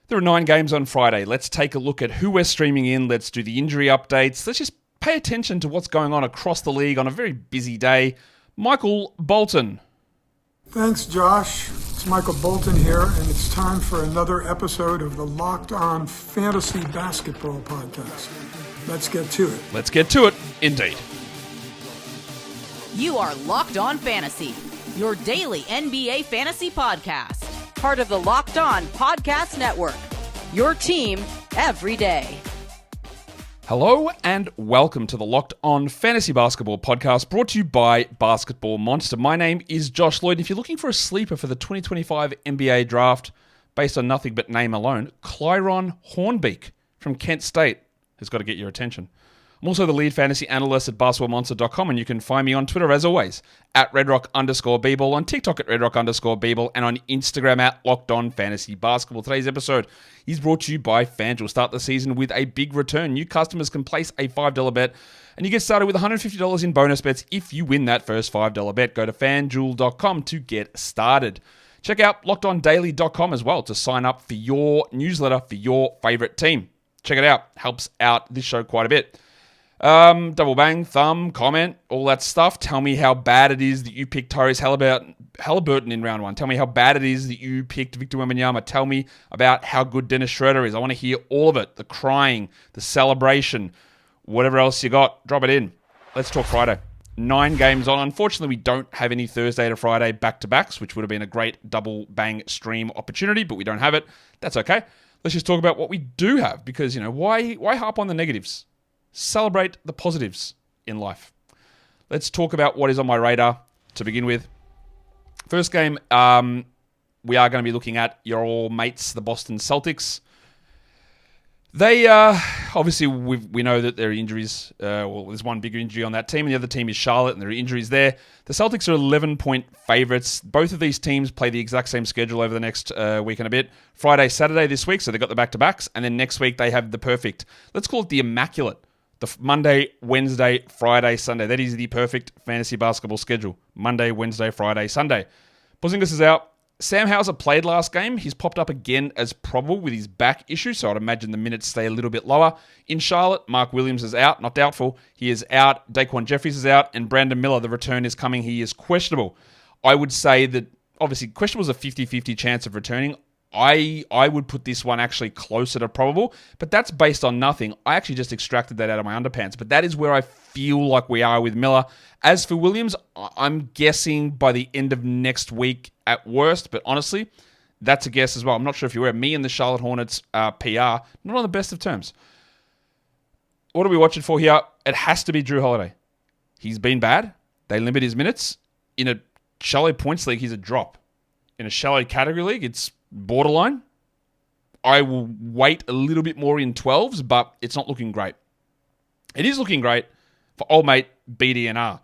There are 9 games on Friday. Let's take a look at who we're streaming in. Let's do the injury updates. Let's just pay attention to what's going on across the league on a very busy day. Michael Bolton. Thanks, Josh. It's Michael Bolton here, and it's time for another episode of the Locked On Fantasy Basketball Podcast. Let's get to it. Let's get to it, indeed. You are Locked On Fantasy, your daily NBA fantasy podcast. Part of the Locked On Podcast Network, your team every day. Hello and welcome to the Locked On Fantasy Basketball Podcast, brought to you by Basketball Monster. My name is Josh Lloyd. If you're looking for a sleeper for the 2025 NBA Draft, based on nothing but name alone, Clyron Hornbeak from Kent State has got to get your attention. I'm also the lead fantasy analyst at basketballmonster.com, and you can find me on Twitter, as always, at redrock_bball, on TikTok at redrock_bball, and on Instagram at Locked On Fantasy Basketball. Today's episode is brought to you by FanDuel. Start the season with a big return. New customers can place a $5 bet, and you get started with $150 in bonus bets if you win that first $5 bet. Go to FanDuel.com to get started. Check out LockedOnDaily.com as well to sign up for your newsletter for your favorite team. Check it out. Helps out this show quite a bit. Double bang, thumb, comment, all that stuff. Tell me how bad it is that you picked Tyrese Halliburton in round 1. Tell me how bad it is that you picked Victor Wembanyama. Tell me about how good Dennis Schroeder is. I want to hear all of it. The crying, the celebration, whatever else you got. Drop it in. Let's talk Friday. 9 games on. Unfortunately, we don't have any Thursday to Friday back-to-backs, which would have been a great double bang stream opportunity, but we don't have it. That's okay. Let's just talk about what we do have, because, why harp on the negatives? Celebrate the positives in life. Let's talk about what is on my radar to begin with. First game, we are going to be looking at your old mates, the Boston Celtics. They, obviously, we know that there are injuries. There's one bigger injury on that team, and the other team is Charlotte, and there are injuries there. The Celtics are 11-point favorites. Both of these teams play the exact same schedule over the next week and a bit. Friday, Saturday this week, so they've got the back-to-backs, and then next week they have the perfect, let's call it the immaculate, the Monday, Wednesday, Friday, Sunday. That is the perfect fantasy basketball schedule. Monday, Wednesday, Friday, Sunday. Porzingis is out. Sam Hauser played last game. He's popped up again as probable with his back issue, so I'd imagine the minutes stay a little bit lower. In Charlotte, Mark Williams is out, not doubtful. He is out. Daquan Jeffries is out. And Brandon Miller, the return is coming. He is questionable. I would say that, obviously, questionable is a 50-50 chance of returning. I would put this one actually closer to probable, but that's based on nothing. I actually just extracted that out of my underpants, but that is where I feel like we are with Miller. As for Williams, I'm guessing by the end of next week at worst, but honestly, that's a guess as well. I'm not sure if you're aware. Me and the Charlotte Hornets PR, not on the best of terms. What are we watching for here? It has to be Jrue Holiday. He's been bad. They limit his minutes. In a shallow points league, he's a drop. In a shallow category league, it's borderline. I will wait a little bit more in 12s, but it's not looking great. It is looking great for old mate BDNR,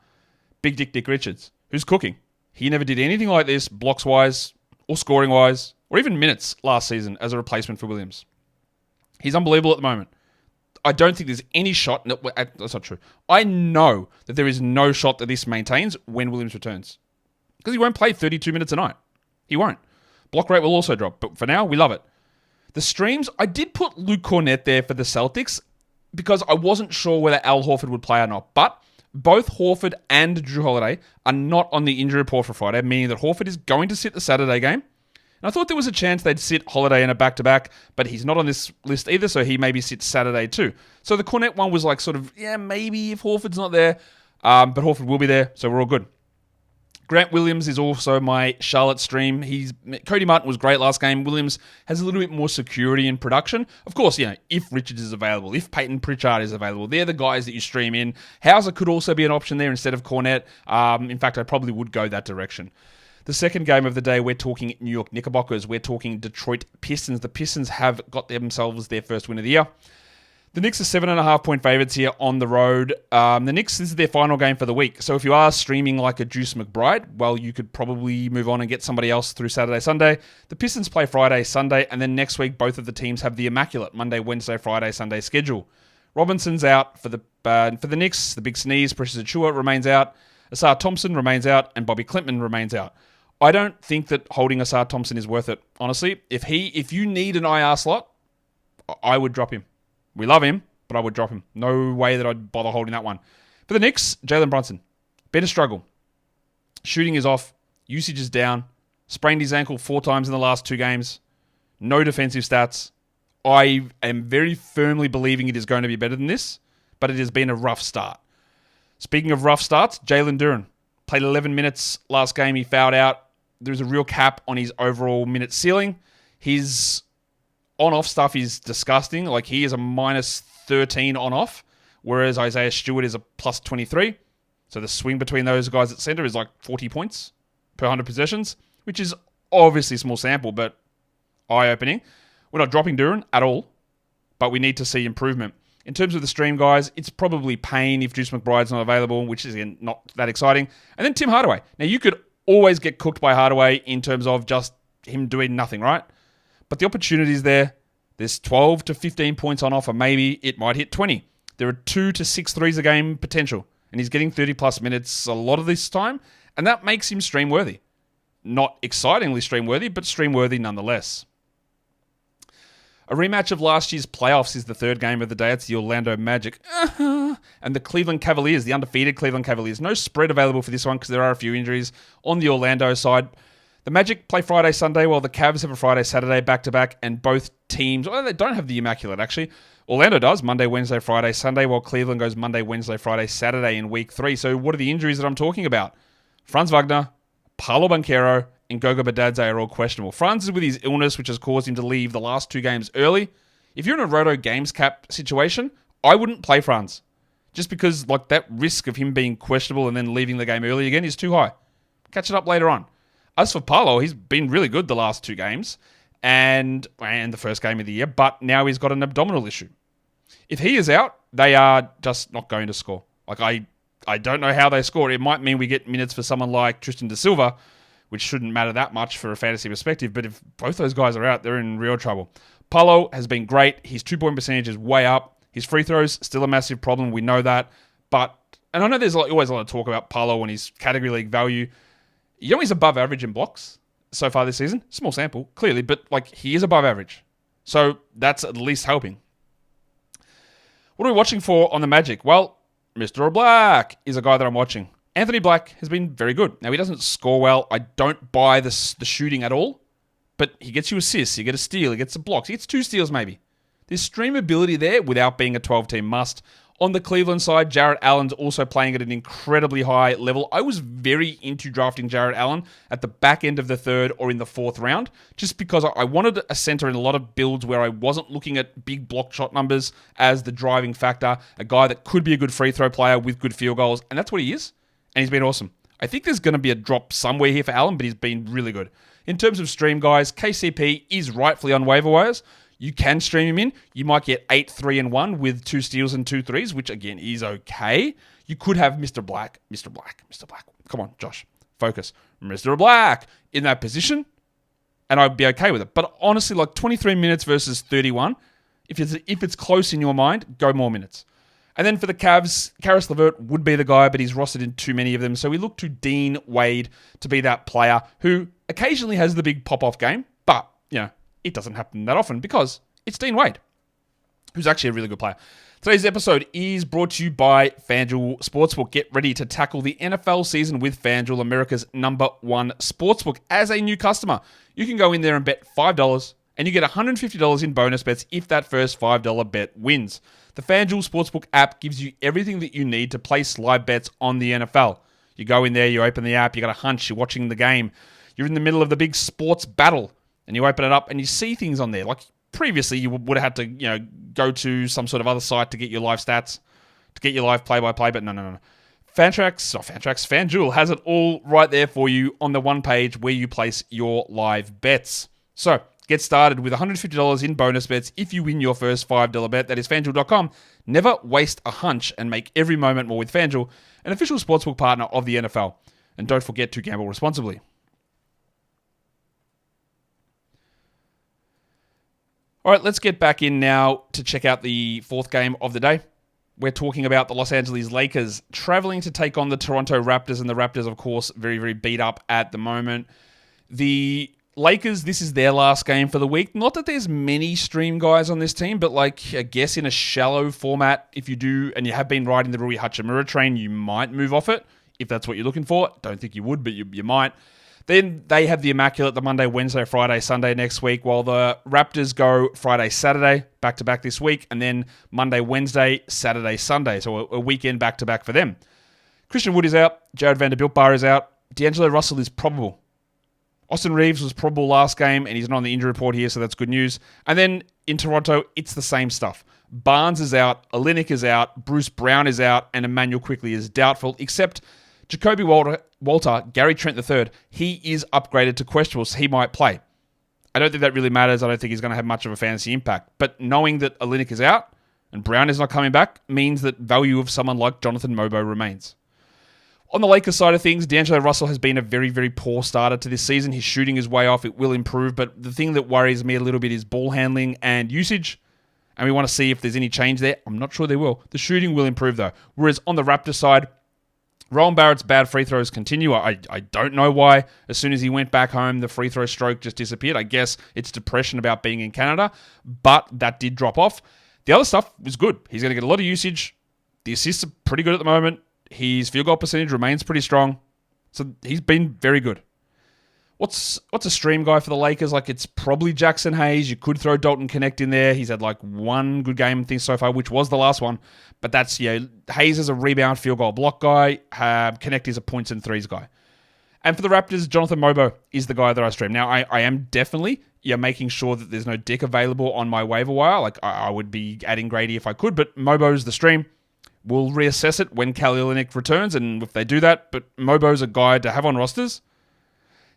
Big Dick Richards, who's cooking. He never did anything like this, blocks-wise, or scoring-wise, or even minutes last season as a replacement for Williams. He's unbelievable at the moment. I don't think there's any shot. No, that's not true. I know that there is no shot that this maintains when Williams returns, because he won't play 32 minutes a night. He won't. Block rate will also drop, but for now, we love it. The streams, I did put Luke Cornett there for the Celtics because I wasn't sure whether Al Horford would play or not, but both Horford and Jrue Holiday are not on the injury report for Friday, meaning that Horford is going to sit the Saturday game. And I thought there was a chance they'd sit Holiday in a back-to-back, but he's not on this list either, so he maybe sits Saturday too. So the Cornett one was like sort of, maybe if Horford's not there, but Horford will be there, so we're all good. Grant Williams is also my Charlotte stream. Cody Martin was great last game. Williams has a little bit more security in production. Of course, if Richards is available, if Peyton Pritchard is available, they're the guys that you stream in. Hauser could also be an option there instead of Cornett. In fact, I probably would go that direction. The second game of the day, we're talking New York Knickerbockers. We're talking Detroit Pistons. The Pistons have got themselves their first win of the year. The Knicks are 7.5-point favorites here on the road. The Knicks, this is their final game for the week. So if you are streaming like a Juice McBride, well, you could probably move on and get somebody else through Saturday, Sunday. The Pistons play Friday, Sunday, and then next week, both of the teams have the immaculate Monday, Wednesday, Friday, Sunday schedule. Robinson's out for the Knicks. The big sneeze, Precious Achiuwa remains out. Asar Thompson remains out, and Bobby Klintman remains out. I don't think that holding Asar Thompson is worth it, honestly. If you need an IR slot, I would drop him. We love him, but I would drop him. No way that I'd bother holding that one. For the Knicks, Jalen Brunson. Been a struggle. Shooting is off. Usage is down. Sprained his ankle 4 times in the last 2 games. No defensive stats. I am very firmly believing it is going to be better than this, but it has been a rough start. Speaking of rough starts, Jalen Duren played 11 minutes last game. He fouled out. There's a real cap on his overall minute ceiling. His on-off stuff is disgusting. Like, he is a minus 13 on-off, whereas Isaiah Stewart is a plus 23. So the swing between those guys at center is like 40 points per 100 possessions, which is obviously a small sample, but eye-opening. We're not dropping Duren at all, but we need to see improvement. In terms of the stream, guys, it's probably Payne if Juice McBride's not available, which is, again, not that exciting. And then Tim Hardaway. Now, you could always get cooked by Hardaway in terms of just him doing nothing, right? But the opportunity's there. There's 12 to 15 points on offer. Maybe it might hit 20. There are 2 to 6 threes a game potential. And he's getting 30-plus minutes a lot of this time. And that makes him stream-worthy. Not excitingly stream-worthy, but stream-worthy nonetheless. A rematch of last year's playoffs is the third game of the day. It's the Orlando Magic and the Cleveland Cavaliers, the undefeated Cleveland Cavaliers. No spread available for this one because there are a few injuries on the Orlando side. The Magic play Friday, Sunday, while the Cavs have a Friday, Saturday back-to-back, and both teams, well, they don't have the Immaculate, actually. Orlando does Monday, Wednesday, Friday, Sunday, while Cleveland goes Monday, Wednesday, Friday, Saturday in Week 3. So what are the injuries that I'm talking about? Franz Wagner, Paolo Banchero, and Goga Badadze are all questionable. Franz is with his illness, which has caused him to leave the last 2 games early. If you're in a Roto Games Cap situation, I wouldn't play Franz. Just because like that risk of him being questionable and then leaving the game early again is too high. Catch it up later on. As for Paolo, he's been really good the last 2 games and the first game of the year, but now he's got an abdominal issue. If he is out, they are just not going to score. Like I don't know how they score. It might mean we get minutes for someone like Tristan da Silva, which shouldn't matter that much for a fantasy perspective, but if both those guys are out, they're in real trouble. Paolo has been great. His 2-point percentage is way up. His free throws, still a massive problem. We know that. And I know there's always a lot of talk about Paolo and his category league value. You know he's above average in blocks so far this season. Small sample, clearly, but like he is above average. So that's at least helping. What are we watching for on the Magic? Well, Mr. Black is a guy that I'm watching. Anthony Black has been very good. Now, he doesn't score well. I don't buy the shooting at all, but he gets you assists. He gets a steal. He gets some blocks. He gets 2 steals maybe. There's streamability there without being a 12-team must. On the Cleveland side, Jarrett Allen's also playing at an incredibly high level. I was very into drafting Jarrett Allen at the back end of the 3rd or in the 4th round, just because I wanted a center in a lot of builds where I wasn't looking at big block shot numbers as the driving factor, a guy that could be a good free throw player with good field goals, and that's what he is. And he's been awesome. I think there's going to be a drop somewhere here for Allen, but he's been really good. In terms of stream, guys, KCP is rightfully on waiver wires. You can stream him in. You might get 8, 3, and 1 with 2 steals and 2 threes, which, again, is okay. You could have Mr. Black. Come on, Josh. Focus. Mr. Black in that position, and I'd be okay with it. But honestly, like 23 minutes versus 31, if it's close in your mind, go more minutes. And then for the Cavs, Karis LeVert would be the guy, but he's rostered in too many of them. So we look to Dean Wade to be that player who occasionally has the big pop-off game, but, it doesn't happen that often because it's Dean Wade, who's actually a really good player. Today's episode is brought to you by FanDuel Sportsbook. Get ready to tackle the NFL season with FanDuel, America's #1 sportsbook. As a new customer, you can go in there and bet $5, and you get $150 in bonus bets if that first $5 bet wins. The FanDuel Sportsbook app gives you everything that you need to place live bets on the NFL. You go in there, you open the app, you got a hunch, you're watching the game, you're in the middle of the big sports battle, and you open it up and you see things on there. Like previously, you would have had to, go to some sort of other site to get your live stats, to get your live play-by-play, but no. FanDuel has it all right there for you on the one page where you place your live bets. So, get started with $150 in bonus bets if you win your first $5 bet. That is FanDuel.com. Never waste a hunch and make every moment more with FanDuel, an official sportsbook partner of the NFL. And don't forget to gamble responsibly. All right, let's get back in now to check out the 4th game of the day. We're talking about the Los Angeles Lakers traveling to take on the Toronto Raptors, and the Raptors, of course, very, very beat up at the moment. The Lakers, this is their last game for the week. Not that there's many stream guys on this team, but like, I guess in a shallow format, if you do, and you have been riding the Rui Hachimura train, you might move off it, if that's what you're looking for. Don't think you would, but you might. Then they have the Immaculate, the Monday, Wednesday, Friday, Sunday next week, while the Raptors go Friday, Saturday, back-to-back this week, and then Monday, Wednesday, Saturday, Sunday. So a weekend back-to-back for them. Christian Wood is out. Jared Vanderbilt-Bar is out. D'Angelo Russell is probable. Austin Reeves was probable last game, and he's not on the injury report here, so that's good news. And then in Toronto, it's the same stuff. Barnes is out, Olynyk is out, Bruce Brown is out, and Emmanuel Quickley is doubtful, except Jacoby Walter, Gary Trent III, he is upgraded to questionable, so he might play. I don't think that really matters. I don't think he's going to have much of a fantasy impact. But knowing that Olynyk is out and Brown is not coming back means that value of someone like Jonathan Mogbo remains. On the Lakers side of things, D'Angelo Russell has been a very, very poor starter to this season. His shooting is way off. It will improve, but the thing that worries me a little bit is ball handling and usage, and we want to see if there's any change there. I'm not sure there will. The shooting will improve, though. Whereas on the Raptors side, Rowan Barrett's bad free throws continue. I don't know why. As soon as he went back home, the free throw stroke just disappeared. I guess it's depression about being in Canada, but that did drop off. The other stuff was good. He's going to get a lot of usage. The assists are pretty good at the moment. His field goal percentage remains pretty strong. So he's been very good. What's a stream guy for the Lakers? Like, it's probably Jackson Hayes. You could throw Dalton Connect in there. He's had like one good game thing so far, which was the last one. But that's, Hayes is a rebound field goal block guy. Connect is a points and threes guy. And for the Raptors, Jonathan Mogbo is the guy that I stream. Now, I am definitely making sure that there's no deck available on my waiver wire. Like, I would be adding Grady if I could, but Mobo's the stream. We'll reassess it when Kelly Olynyk returns, and if they do that. But Mobo's a guy to have on rosters,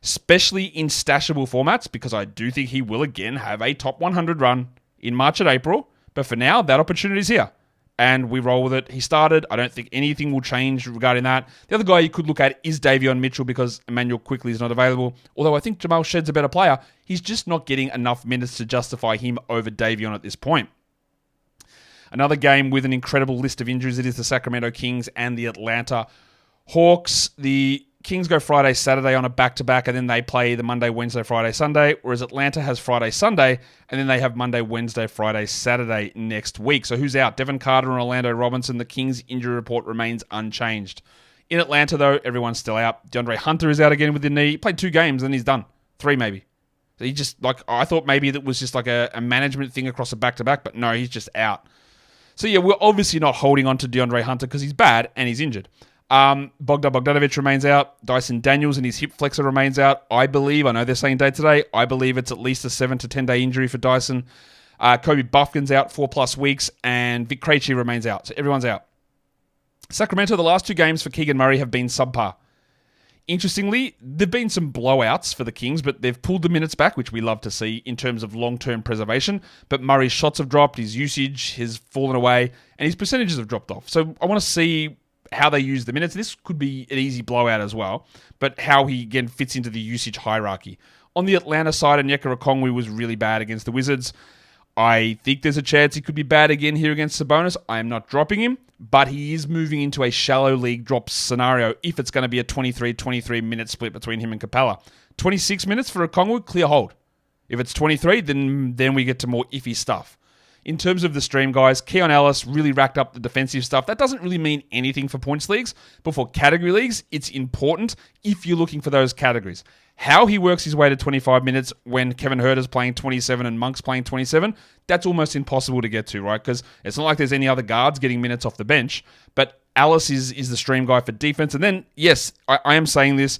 especially in stashable formats, because I do think he will again have a top 100 run in March and April. But for now, that opportunity is here, and we roll with it. He started. I don't think anything will change regarding that. The other guy you could look at is Davion Mitchell, because Emmanuel Quickley is not available. Although I think Jamal Shedd's a better player, he's just not getting enough minutes to justify him over Davion at this point. Another game with an incredible list of injuries. It is the Sacramento Kings and the Atlanta Hawks. The Kings go Friday, Saturday on a back-to-back, and then they play the Monday, Wednesday, Friday, Sunday, whereas Atlanta has Friday, Sunday, and then they have Monday, Wednesday, Friday, Saturday next week. So who's out? Devin Carter and Orlando Robinson. The Kings injury report remains unchanged. In Atlanta, though, everyone's still out. DeAndre Hunter is out again with the knee. He played 2 games, and he's done. 3 maybe. So he just, I thought maybe that was just like a management thing across a back-to-back, but no, he's just out. So we're obviously not holding on to DeAndre Hunter because he's bad and he's injured. Bogdanovic remains out. Dyson Daniels and his hip flexor remains out. I know they're saying day today. I believe it's at least a 7 to 10 day injury for Dyson. Kobe Buffkin's out 4+ weeks, and Vic Krejci remains out. So everyone's out. Sacramento, the last 2 games for Keegan Murray have been subpar. Interestingly, there've been some blowouts for the Kings, but they've pulled the minutes back, which we love to see in terms of long-term preservation. But Murray's shots have dropped, his usage has fallen away, and his percentages have dropped off. So I want to see how they use the minutes. This could be an easy blowout as well, but how he, again, fits into the usage hierarchy. On the Atlanta side, Onyeka Okongwu was really bad against the Wizards. I think there's a chance he could be bad again here against Sabonis. I am not dropping him, but he is moving into a shallow league drop scenario if it's going to be a 23 minute split between him and Capella. 26 minutes for Okongwu, clear hold. If it's 23, then we get to more iffy stuff. In terms of the stream, guys, Keon Ellis really racked up the defensive stuff. That doesn't really mean anything for points leagues, but for category leagues, it's important if you're looking for those categories. How he works his way to 25 minutes when Kevin Huerter's playing 27 and Monk's playing 27, that's almost impossible to get to, right? Because it's not like there's any other guards getting minutes off the bench, but Alice is the stream guy for defense. And then, yes, I am saying this,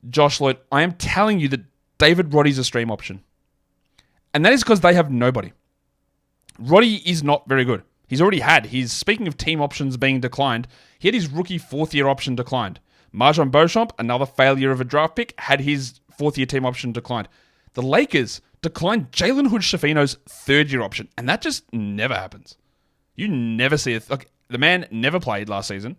Josh Lloyd, I am telling you that David Roddy's a stream option. And that is because they have nobody. Roddy is not very good. He's already had speaking of team options being declined, he had his rookie 4th-year option declined. Marjon Beauchamp, another failure of a draft pick, had his 4th-year team option declined. The Lakers declined Jalen Hood-Schifino's 3rd-year option, and that just never happens. You never see it. Like, the man never played last season.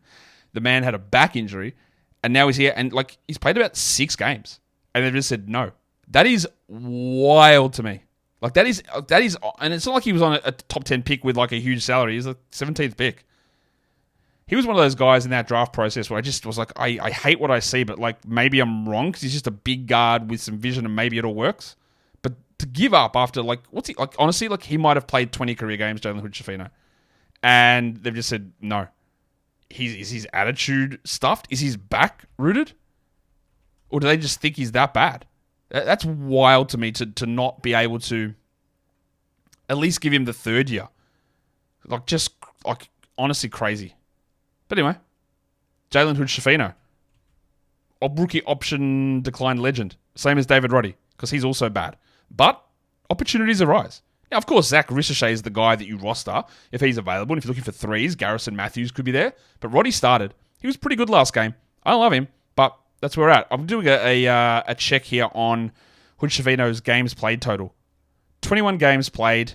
The man had a back injury, and now he's here, and he's played about 6 games, and they've just said no. That is wild to me. That is, and it's not like he was on a top 10 pick with a huge salary. He's a 17th pick. He was one of those guys in that draft process where I just was like, I hate what I see, but like maybe I'm wrong because he's just a big guard with some vision and maybe it all works. But to give up after like, what's he like? Honestly, like he might have played 20 career games, Jalen Hood-Schifino, and they've just said no. Is his attitude stuffed? Is his back rooted? Or do they just think he's that bad? That's wild to me to not be able to at least give him the third year. Like, just, like, honestly crazy. But anyway, Jalen Hood-Schifino. Rookie option decline legend. Same as David Roddy, because he's also bad. But opportunities arise. Now, of course, Zach Ricochet is the guy that you roster if he's available. And if you're looking for threes, Garrison Matthews could be there. But Roddy started. He was pretty good last game. I love him, but that's where we're at. I'm doing a check here on Hood-Schifino's games played total. 21 games played,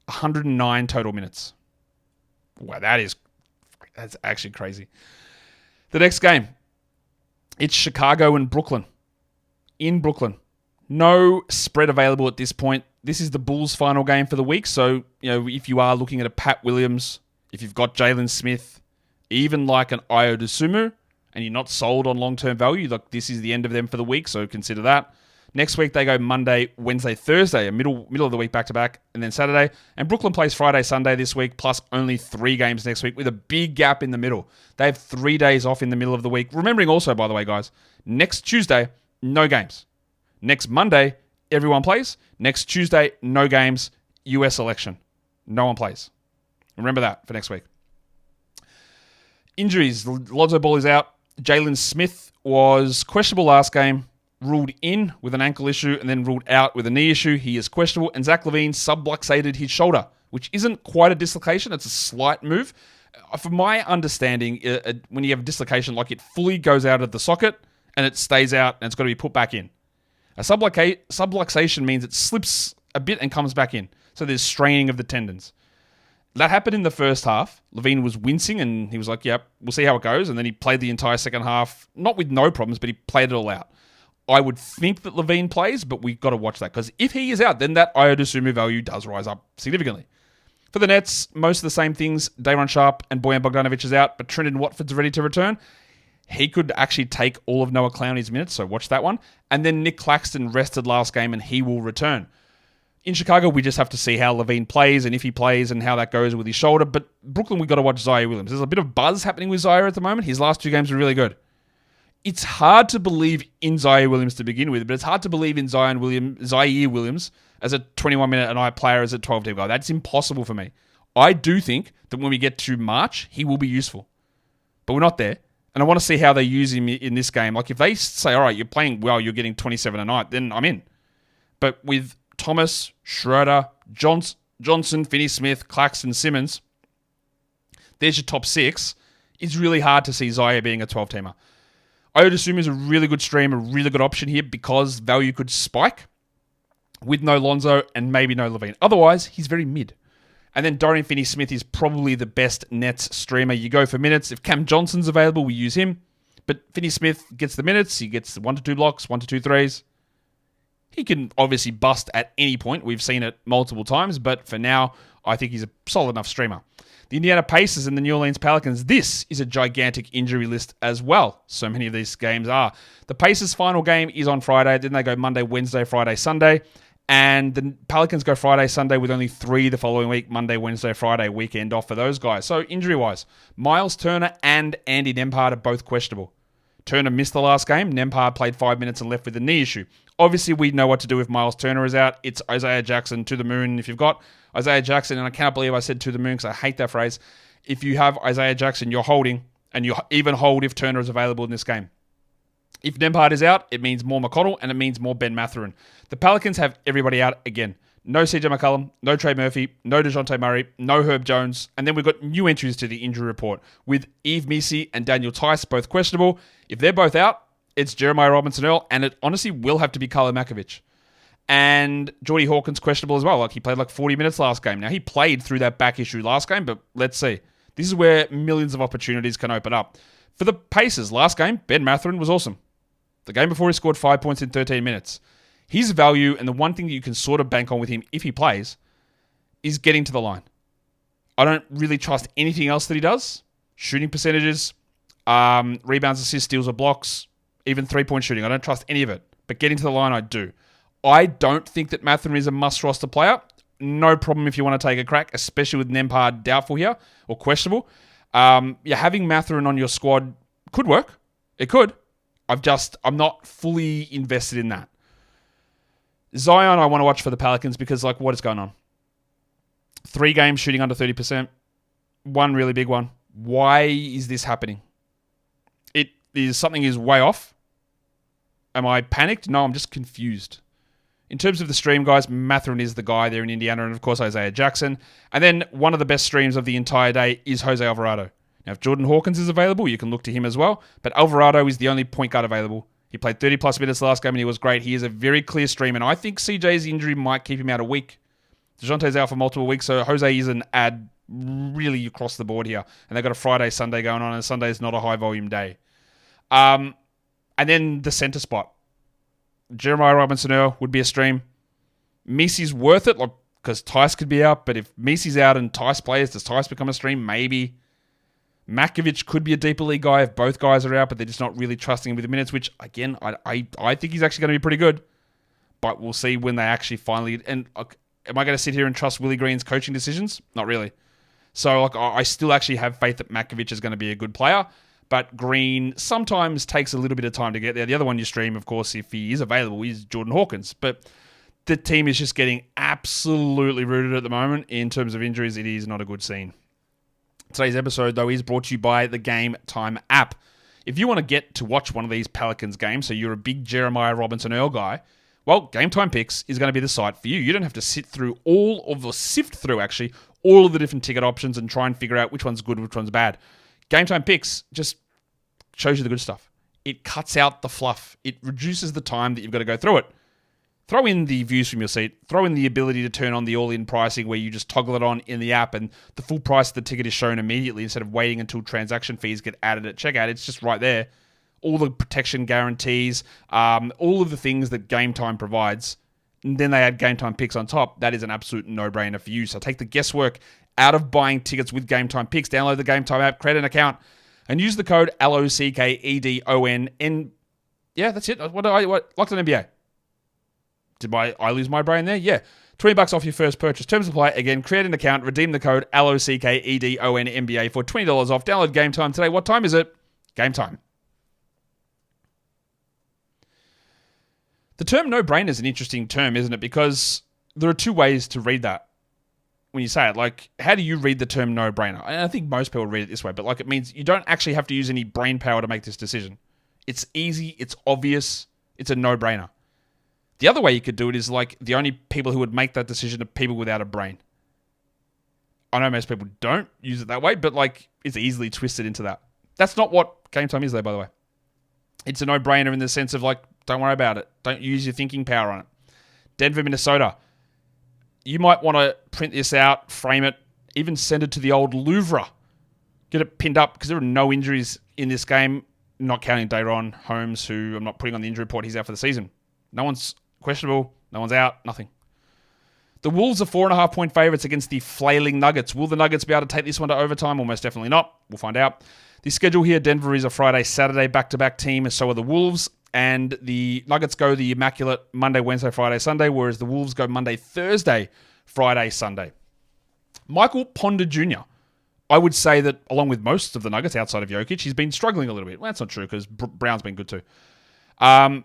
109 total minutes. Wow, that's actually crazy. The next game, it's Chicago and Brooklyn. In Brooklyn. No spread available at this point. This is the Bulls' final game for the week. So, if you are looking at a Pat Williams, if you've got Jalen Smith, even like an Ayo Dosunmu, and you're not sold on long-term value, like this is the end of them for the week, so consider that. Next week, they go Monday, Wednesday, Thursday, a middle of the week back-to-back, and then Saturday. And Brooklyn plays Friday, Sunday this week, plus only 3 games next week with a big gap in the middle. They have 3 days off in the middle of the week. Remembering also, by the way, guys, next Tuesday, no games. Next Monday, everyone plays. Next Tuesday, no games. US election. No one plays. Remember that for next week. Injuries. Lonzo Ball is out. Jalen Smith was questionable last game. Ruled in with an ankle issue and then ruled out with a knee issue. He is questionable. And Zach LaVine subluxated his shoulder, which isn't quite a dislocation. It's a slight move. From my understanding, when you have a dislocation, like it fully goes out of the socket and it stays out and it's got to be put back in. A subluxation means it slips a bit and comes back in. So there's straining of the tendons. That happened in the first half. LaVine was wincing and he was like, yep, we'll see how it goes. And then he played the entire second half, not with no problems, but he played it all out. I would think that LaVine plays, but we've got to watch that because if he is out, then that Ayo Dosunmu value does rise up significantly. For the Nets, most of the same things. Day'Ron Sharpe and Bojan Bogdanovic is out, but Trendon Watford's ready to return. He could actually take all of Noah Clowney's minutes, so watch that one. And then Nick Claxton rested last game and he will return. In Chicago, we just have to see how LaVine plays and if he plays and how that goes with his shoulder. But Brooklyn, we've got to watch Zion Williams. There's a bit of buzz happening with Zion at the moment. His last 2 games were really good. It's hard to believe in Zion Williams to begin with, but it's hard to believe in Zion Williams as a 21-minute a night player as a 12-team guy. That's impossible for me. I do think that when we get to March, he will be useful. But we're not there. And I want to see how they use him in this game. Like if they say, all right, you're playing well, you're getting 27 a night, then I'm in. But with Thomas, Schroeder, Johnson, Finney-Smith, Claxton, Simmons, there's your top 6. It's really hard to see Zion being a 12-teamer. I would assume is a really good stream, a really good option here because value could spike with no Lonzo and maybe no LaVine. Otherwise, he's very mid. And then Dorian Finney-Smith is probably the best Nets streamer. You go for minutes. If Cam Johnson's available, we use him. But Finney-Smith gets the minutes. He gets 1 to 2 blocks, 1 to 2 threes. He can obviously bust at any point. We've seen it multiple times. But for now, I think he's a solid enough streamer. The Indiana Pacers and the New Orleans Pelicans. This is a gigantic injury list as well. So many of these games are. The Pacers' final game is on Friday. Then they go Monday, Wednesday, Friday, Sunday. And the Pelicans go Friday, Sunday with only 3 the following week. Monday, Wednesday, Friday, weekend off for those guys. So injury-wise, Miles Turner and Andy Nembhard are both questionable. Turner missed the last game. Nembhard played 5 minutes and left with a knee issue. Obviously, we know what to do if Miles Turner is out. It's Isaiah Jackson to the moon. If you've got Isaiah Jackson, and I cannot believe I said to the moon because I hate that phrase. If you have Isaiah Jackson, you're holding, and you even hold if Turner is available in this game. If Nembhard is out, it means more McConnell, and it means more Ben Mathurin. The Pelicans have everybody out again. No CJ McCollum, no Trey Murphy, no DeJounte Murray, no Herb Jones, and then we've got new entries to the injury report with Yves Missi and Daniel Tice, both questionable. If they're both out, it's Jeremiah Robinson-Earl, and it honestly will have to be Carlo Makovich. And Jordy Hawkins questionable as well. Like he played like 40 minutes last game. Now he played through that back issue last game, but let's see. This is where millions of opportunities can open up. For the Pacers, last game, Ben Mathurin was awesome. The game before he scored 5 points in 13 minutes. His value, and the one thing that you can sort of bank on with him if he plays, is getting to the line. I don't really trust anything else that he does. Shooting percentages, rebounds, assists, steals, or blocks, even 3-point shooting. I don't trust any of it. But getting to the line, I do. I don't think that Mathurin is a must-roster player. No problem if you want to take a crack, especially with Nembhard doubtful here, or questionable. Having Mathurin on your squad could work. It could. I'm not fully invested in that. Zion, I want to watch for the Pelicans because, what is going on? 3 games shooting under 30%. 1 really big one. Why is this happening? Something is way off. Am I panicked? No, I'm just confused. In terms of the stream, guys, Mathurin is the guy there in Indiana, and of course Isaiah Jackson. And then one of the best streams of the entire day is Jose Alvarado. Now, if Jordan Hawkins is available, you can look to him as well. But Alvarado is the only point guard available. He played 30-plus minutes last game, and he was great. He is a very clear stream, and I think CJ's injury might keep him out a week. DeJounte's out for multiple weeks, so Jose is an ad really across the board here. And they've got a Friday, Sunday going on, and Sunday is not a high-volume day. And then the center spot. Jeremiah Robinson-Earl would be a stream. Misi's worth it, because Tice could be out, but if Misi's out and Tice plays, does Tice become a stream? Maybe. Makovic could be a deeper league guy if both guys are out, but they're just not really trusting him with the minutes, which, again, I think he's actually going to be pretty good. But we'll see when they actually finally... And am I going to sit here and trust Willie Green's coaching decisions? Not really. So I still actually have faith that Makovic is going to be a good player, but Green sometimes takes a little bit of time to get there. The other one you stream, of course, if he is available, is Jordan Hawkins. But the team is just getting absolutely rooted at the moment. In terms of injuries, it is not a good scene. Today's episode, though, is brought to you by the Game Time app. If you want to get to watch one of these Pelicans games, so you're a big Jeremiah Robinson-Earl guy, well, Game Time Picks is going to be the site for you. You don't have to sift through all of the different ticket options and try and figure out which one's good, which one's bad. Game Time Picks just shows you the good stuff. It cuts out the fluff. It reduces the time that you've got to go through it. Throw in the views from your seat. Throw in the ability to turn on the all-in pricing where you just toggle it on in the app and the full price of the ticket is shown immediately instead of waiting until transaction fees get added at checkout. It's just right there. All the protection guarantees, all of the things that Game Time provides. And then they add Game Time Picks on top. That is an absolute no-brainer for you. So take the guesswork out of buying tickets with Game Time Picks. Download the Game Time app, create an account, and use the code LOCKEDON. Yeah, that's it. Locked on NBA. Did I lose my brain there? Yeah. $20 off your first purchase. Terms of play. Again, create an account, redeem the code LOCKEDON NBA for $20 off. Download Game Time today. What time is it? Game time. The term no-brainer is an interesting term, isn't it? Because there are 2 ways to read that when you say it. How do you read the term no-brainer? And I think most people read it this way, but it means you don't actually have to use any brain power to make this decision. It's easy, it's obvious, it's a no-brainer. The other way you could do it is the only people who would make that decision are people without a brain. I know most people don't use it that way, but it's easily twisted into that. That's not what Game Time is though, by the way. It's a no-brainer in the sense of don't worry about it. Don't use your thinking power on it. Denver, Minnesota. You might want to print this out, frame it, even send it to the old Louvre. Get it pinned up because there are no injuries in this game, not counting Dayron Holmes, who I'm not putting on the injury report. He's out for the season. No one's questionable. No one's out. Nothing. The Wolves are 4.5-point favorites against the flailing Nuggets. Will the Nuggets be able to take this one to overtime? Almost definitely not. We'll find out. The schedule here, Denver is a Friday, Saturday back-to-back team, so are the Wolves. And the Nuggets go the immaculate Monday, Wednesday, Friday, Sunday, whereas the Wolves go Monday, Thursday, Friday, Sunday. Michael Ponder Jr. I would say that along with most of the Nuggets outside of Jokic, he's been struggling a little bit. Well, that's not true because Brown's been good too. But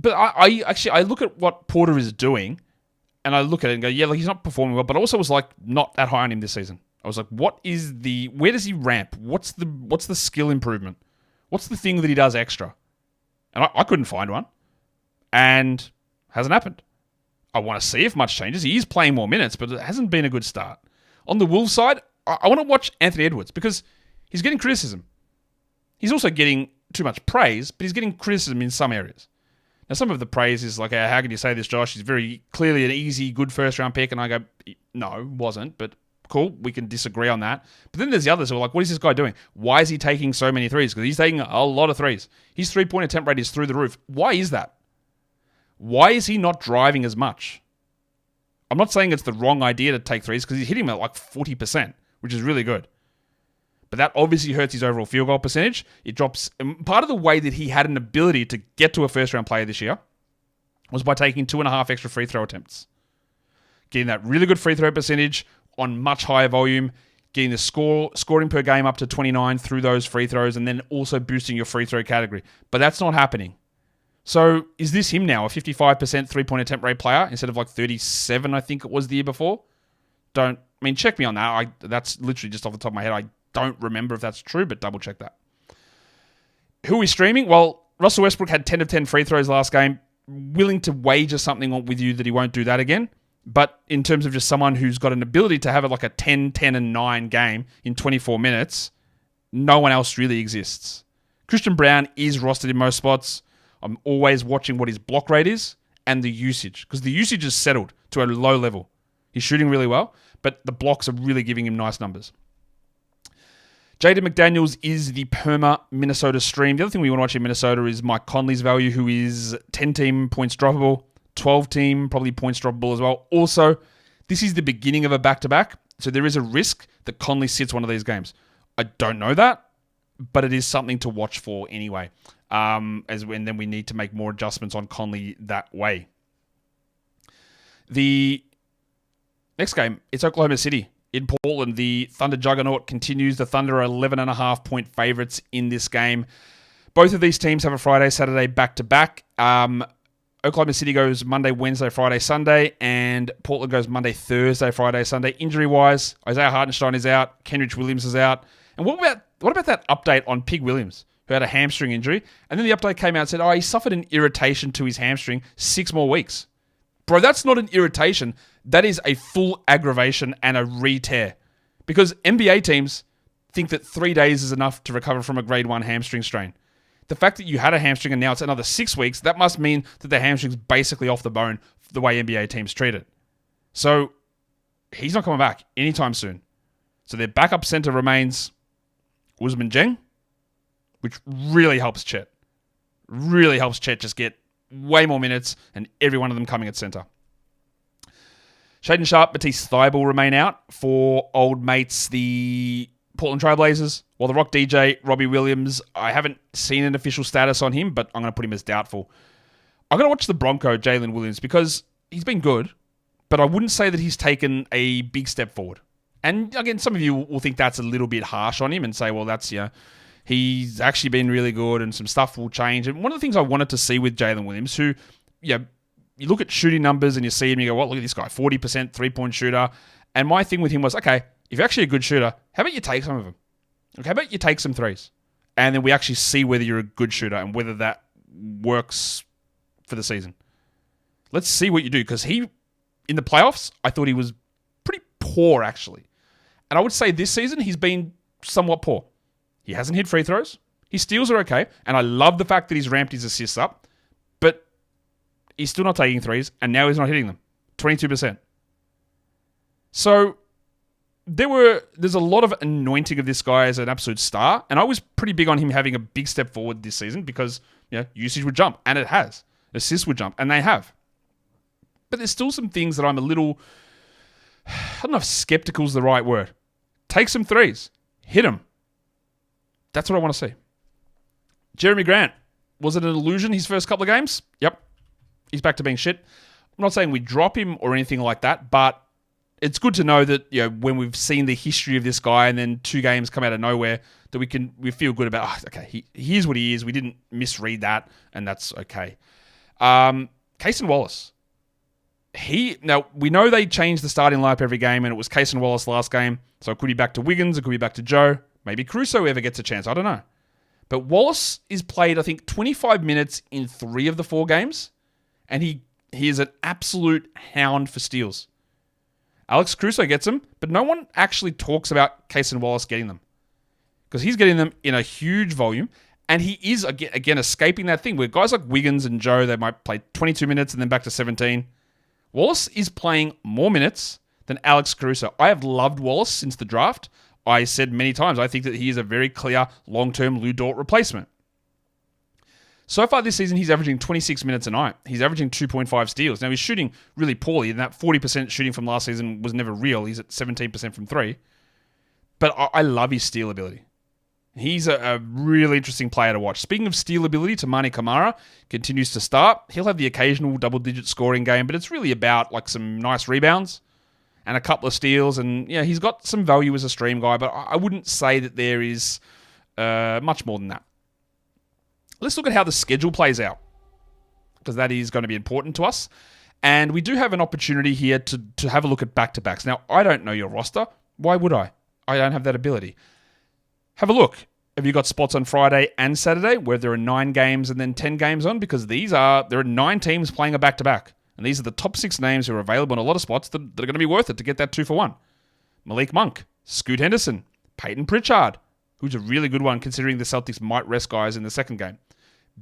I look at what Porter is doing and I look at it and go, yeah, he's not performing well, but I also was not that high on him this season. I was where does he ramp? What's the skill improvement? What's the thing that he does extra? And I couldn't find one. And hasn't happened. I want to see if much changes. He is playing more minutes, but it hasn't been a good start. On the Wolves side, I want to watch Anthony Edwards because he's getting criticism. He's also getting too much praise, but he's getting criticism in some areas. Now, some of the praise is how can you say this, Josh? He's very clearly an easy, good first-round pick. And I go, no, wasn't, but cool. We can disagree on that. But then there's the others who are what is this guy doing? Why is he taking so many threes? Because he's taking a lot of threes. His three-point attempt rate is through the roof. Why is that? Why is he not driving as much? I'm not saying it's the wrong idea to take threes because he's hitting them at 40%, which is really good. But that obviously hurts his overall field goal percentage. It drops. Part of the way that he had an ability to get to a first-round player this year was by taking 2.5 extra free throw attempts. Getting that really good free throw percentage on much higher volume, getting the scoring per game up to 29 through those free throws, and then also boosting your free throw category. But that's not happening. So is this him now, a 55% three-point attempt rate player instead of like 37, I think it was the year before? Check me on that. That's literally just off the top of my head. I don't remember if that's true, but double check that. Who are we streaming? Well, Russell Westbrook had 10 of 10 free throws last game. Willing to wager something with you that he won't do that again. But in terms of just someone who's got an ability to have like a 10, 10, and 9 game in 24 minutes, no one else really exists. Christian Brown is rostered in most spots. I'm always watching what his block rate is and the usage, because the usage is settled to a low level. He's shooting really well, but the blocks are really giving him nice numbers. Jaden McDaniels is the perma Minnesota stream. The other thing we want to watch in Minnesota is Mike Conley's value, who is 10-team points droppable, 12-team probably points droppable as well. Also, this is the beginning of a back-to-back, so there is a risk that Conley sits one of these games. I don't know that, but it is something to watch for anyway. And then we need to make more adjustments on Conley that way. The next game, it's Oklahoma City in Portland. The Thunder juggernaut continues. The Thunder are 11.5 point favorites in this game. Both of these teams have a Friday, Saturday back-to-back. Oklahoma City goes Monday, Wednesday, Friday, Sunday, and Portland goes Monday, Thursday, Friday, Sunday. Injury-wise, Isaiah Hartenstein is out, Kenrich Williams is out. And what about that update on Pig Williams, who had a hamstring injury? And then the update came out and said, he suffered an irritation to his hamstring, 6 more weeks. Bro, that's not an irritation. That is a full aggravation and a re-tear. Because NBA teams think that 3 days is enough to recover from a grade 1 hamstring strain. The fact that you had a hamstring and now it's another 6 weeks, that must mean that the hamstring's basically off the bone the way NBA teams treat it. So he's not coming back anytime soon. So their backup center remains Ousmane Dieng, which really helps Chet. Really helps Chet just get way more minutes and every one of them coming at center. Shaedon Sharpe, Matisse Thybulle remain out for old mates, the Portland Trailblazers. While the Rock DJ, Robbie Williams, I haven't seen an official status on him, but I'm going to put him as doubtful. I'm going to watch the Bronco, Jalen Williams, because he's been good, but I wouldn't say that he's taken a big step forward. And again, some of you will think that's a little bit harsh on him and say, well, that's, he's actually been really good and some stuff will change. And one of the things I wanted to see with Jalen Williams, who, you look at shooting numbers and you see him, you go, well, look at this guy, 40% three-point shooter. And my thing with him was, okay, if you're actually a good shooter, how about you take some of them? Okay, how about you take some threes? And then we actually see whether you're a good shooter and whether that works for the season. Let's see what you do. Because in the playoffs, I thought he was pretty poor, actually. And I would say this season, he's been somewhat poor. He hasn't hit free throws. His steals are okay. And I love the fact that he's ramped his assists up. But he's still not taking threes. And now he's not hitting them. 22%. So there's a lot of anointing of this guy as an absolute star. And I was pretty big on him having a big step forward this season because usage would jump. And it has. Assists would jump. And they have. But there's still some things that I'm a little, I don't know if skeptical is the right word. Take some threes. Hit them. That's what I want to see. Jeremy Grant. Was it an illusion his first couple of games? Yep. He's back to being shit. I'm not saying we drop him or anything like that, but it's good to know that when we've seen the history of this guy and then 2 games come out of nowhere, that we feel good about, okay, he is what he is. We didn't misread that, and that's okay. Cason Wallace. Now, we know they changed the starting lineup every game, and it was Cason Wallace last game, so it could be back to Wiggins, it could be back to Joe. Maybe Caruso ever gets a chance, I don't know. But Wallace is played, I think, 25 minutes in 3 of the 4 games, and he is an absolute hound for steals. Alex Caruso gets them, but no one actually talks about Cason Wallace getting them. Because he's getting them in a huge volume, and he is, again, escaping that thing where guys like Wiggins and Joe, they might play 22 minutes and then back to 17. Wallace is playing more minutes than Alex Caruso. I have loved Wallace since the draft. I said many times, I think that he is a very clear long-term Lou Dort replacement. So far this season, he's averaging 26 minutes a night. He's averaging 2.5 steals. Now, he's shooting really poorly, and that 40% shooting from last season was never real. He's at 17% from 3. but I love his steal ability. He's a really interesting player to watch. Speaking of steal ability, Toumani Camara continues to start. He'll have the occasional double-digit scoring game, but it's really about like some nice rebounds and a couple of steals. And yeah, he's got some value as a stream guy, but I wouldn't say that there is much more than that. Let's look at how the schedule plays out, because that is going to be important to us. And we do have an opportunity here to have a look at back-to-backs. Now, I don't know your roster. Why would I? I don't have that ability. Have a look. Have you got spots on Friday and Saturday where there are 9 games and then 10 games on? Because there are 9 teams playing a back-to-back. And these are the top 6 names who are available in a lot of spots that are going to be worth it to get that 2-for-1. Malik Monk, Scoot Henderson, Peyton Pritchard, who's a really good one considering the Celtics might rest guys in the second game.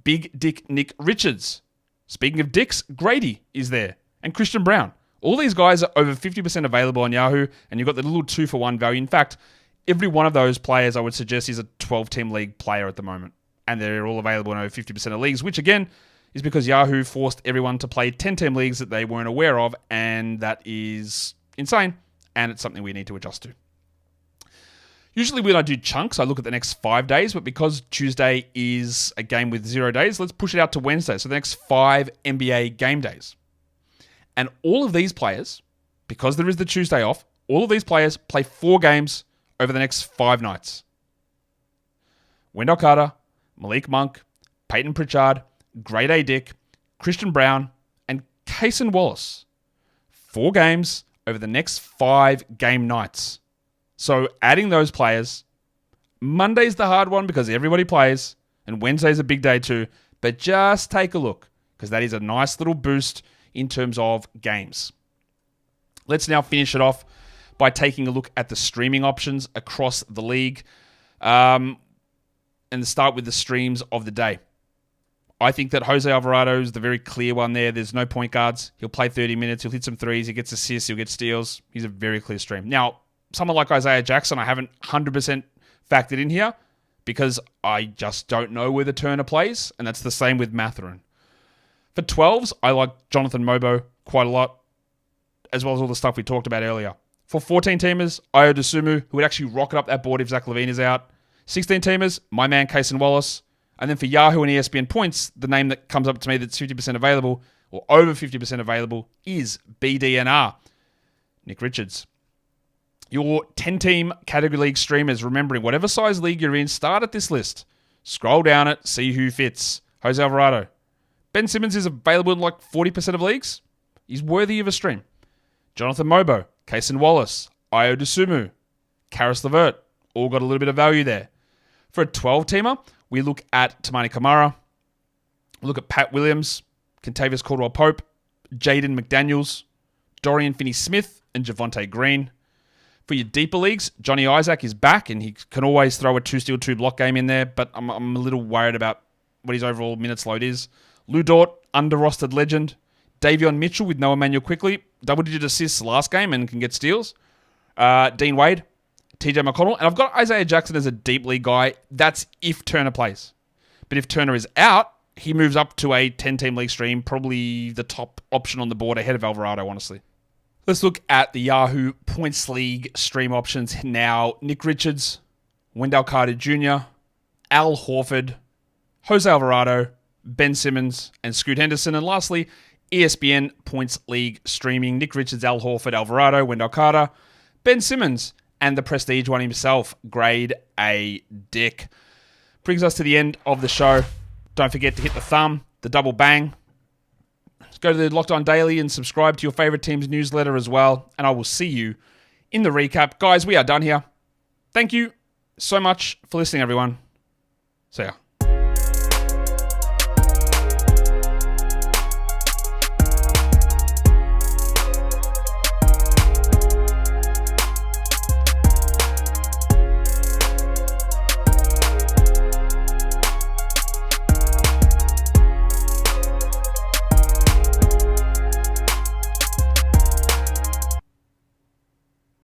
Big Dick Nick Richards. Speaking of dicks, Grady is there. And Christian Brown. All these guys are over 50% available on Yahoo, and you've got the little 2-for-1 value. In fact, every one of those players I would suggest is a 12-team league player at the moment. And they're all available in over 50% of leagues, which again is because Yahoo forced everyone to play 10-team leagues that they weren't aware of, and that is insane, and it's something we need to adjust to. Usually when I do chunks, I look at the next 5 days, but because Tuesday is a game with 0 days, let's push it out to Wednesday. So the next 5 NBA game days. And all of these players, because there is the Tuesday off, all of these players play 4 games over the next 5 nights. Wendell Carter, Malik Monk, Peyton Pritchard, Grade A Dick, Christian Brown, and Cason Wallace. 4 games over the next 5 game nights. So adding those players, Monday's the hard one because everybody plays, and Wednesday's a big day too, but just take a look because that is a nice little boost in terms of games. Let's now finish it off by taking a look at the streaming options across the league and start with the streams of the day. I think that Jose Alvarado is the very clear one there. There's no point guards. He'll play 30 minutes. He'll hit some threes. He gets assists. He'll get steals. He's a very clear stream. Now, someone like Isaiah Jackson, I haven't 100% factored in here because I just don't know where the Turner plays, and that's the same with Mathurin. For 12s, I like Jonathan Mogbo quite a lot, as well as all the stuff we talked about earlier. For 14-teamers, Ayo Dosunmu, who would actually rocket up that board if Zach LaVine is out. 16-teamers, my man Cason Wallace. And then for Yahoo and ESPN points, the name that comes up to me that's 50% available, or over 50% available, is BDNR, Nick Richards. Your 10-team category league streamers, remembering whatever size league you're in, start at this list. Scroll down it, see who fits. Jose Alvarado. Ben Simmons is available in like 40% of leagues. He's worthy of a stream. Jonathan Mogbo, Cason Wallace, Ayo Dosunmu, Karis LeVert, all got a little bit of value there. For a 12-teamer, we look at Toumani Camara, we look at Pat Williams, Kentavious Caldwell-Pope, Jaden McDaniels, Dorian Finney-Smith, and Javonte Green. For your deeper leagues, Johnny Isaac is back, and he can always throw a 2-steal, 2-block game in there, but I'm a little worried about what his overall minutes load is. Lou Dort, under-rostered legend. Davion Mitchell with Noah Manuel quickly. Double-digit assists last game and can get steals. Dean Wade, TJ McConnell. And I've got Isaiah Jackson as a deep league guy. That's if Turner plays. But if Turner is out, he moves up to a 10-team league stream. Probably the top option on the board ahead of Alvarado, honestly. Let's look at the Yahoo Points League stream options now. Nick Richards, Wendell Carter Jr., Al Horford, Jose Alvarado, Ben Simmons, and Scoot Henderson. And lastly, ESPN Points League streaming. Nick Richards, Al Horford, Alvarado, Wendell Carter, Ben Simmons, and the prestige one himself, Grade A Dick. Brings us to the end of the show. Don't forget to hit the thumb, the double bang. Go to the Locked On Daily and subscribe to your favorite team's newsletter as well. And I will see you in the recap. Guys, we are done here. Thank you so much for listening, everyone. See ya.